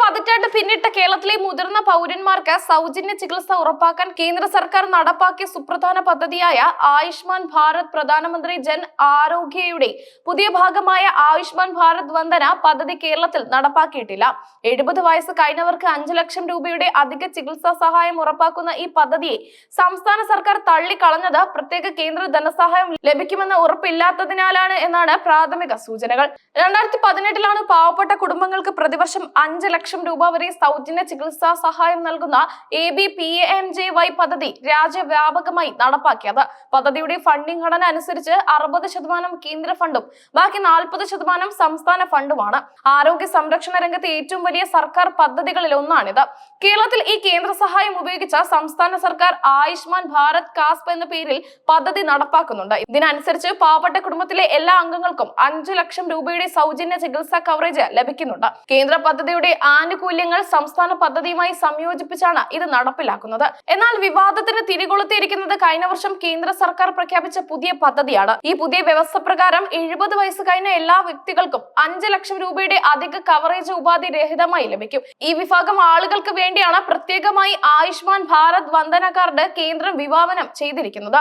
പതിറ്റാണ്ട് പിന്നിട്ട കേരളത്തിലെ മുതിർന്ന പൗരന്മാർക്ക് സൗജന്യ ചികിത്സ ഉറപ്പാക്കാൻ കേന്ദ്ര സർക്കാർ നടപ്പാക്കിയ സുപ്രധാന പദ്ധതിയായ ആയുഷ്മാൻ ഭാരത് പ്രധാനമന്ത്രി ജൻ ആരോഗ്യയുടെ പുതിയ ഭാഗമായ ആയുഷ്മാൻ ഭാരത് വന്ദന പദ്ധതി കേരളത്തിൽ നടപ്പാക്കിയിട്ടില്ല. 70 വയസ്സ് കഴിഞ്ഞവർക്ക് 5 ലക്ഷം രൂപയുടെ അധിക ചികിത്സാ സഹായം ഉറപ്പാക്കുന്ന ഈ പദ്ധതിയെ സംസ്ഥാന സർക്കാർ തള്ളിക്കളഞ്ഞത് പ്രത്യേക കേന്ദ്ര ധനസഹായം ലഭിക്കുമെന്ന ഉറപ്പില്ലാത്തതിനാലാണ് എന്നാണ് പ്രാഥമിക സൂചനകൾ. 2018 പാവപ്പെട്ട കുടുംബങ്ങൾക്ക് പ്രതിവർഷം 5 ലക്ഷം രൂപ വരെ സൗജന്യ ചികിത്സാ സഹായം നൽകുന്ന ABPMJY പദ്ധതി രാജ്യവ്യാപകമായി നടപ്പാക്കിയത്. പദ്ധതിയുടെ ഫണ്ടിംഗ് ഘടന അനുസരിച്ച് 60% കേന്ദ്ര ഫണ്ടും ബാക്കി 40% സംസ്ഥാന ഫണ്ടുമാണ്. ആരോഗ്യ സംരക്ഷണ രംഗത്തെ ഏറ്റവും വലിയ സർക്കാർ പദ്ധതികളിൽ ഒന്നാണിത്. കേരളത്തിൽ ഈ കേന്ദ്ര സഹായം ഉപയോഗിച്ച സംസ്ഥാന സർക്കാർ ആയുഷ്മാൻ ഭാരത് കാസ്പ് എന്ന പേരിൽ പദ്ധതി നടപ്പാക്കുന്നുണ്ട്. ഇതിനനുസരിച്ച് പാവപ്പെട്ട കുടുംബത്തിലെ എല്ലാ അംഗങ്ങൾക്കും 5 ലക്ഷം രൂപയുടെ സൗജന്യ ചികിത്സാ കവറേജ് ലഭിക്കുന്നുണ്ട്. കേന്ദ്ര പദ്ധതിയുടെ ആനുകൂല്യങ്ങൾ സംസ്ഥാന പദ്ധതിയുമായി സംയോജിപ്പിച്ചാണ് ഇത് നടപ്പിലാക്കുന്നത്. എന്നാൽ വിവാദത്തിന് തിരികൊളുത്തിയിരിക്കുന്നത് കഴിഞ്ഞ വർഷം കേന്ദ്ര സർക്കാർ പ്രഖ്യാപിച്ച പുതിയ പദ്ധതിയാണ്. ഈ പുതിയ വ്യവസ്ഥ പ്രകാരം 70 വയസ്സ് കഴിഞ്ഞ എല്ലാ വ്യക്തികൾക്കും 5 ലക്ഷം രൂപയുടെ അധിക കവറേജ് ഉപാധി രഹിതമായി ലഭിക്കും. ഈ വിഭാഗം ആളുകൾക്ക് വേണ്ടിയാണ് പ്രത്യേകമായി ആയുഷ്മാൻ ഭാരത് വന്ദന കാർഡ് കേന്ദ്രം വിഭാവനം ചെയ്തിരിക്കുന്നത്.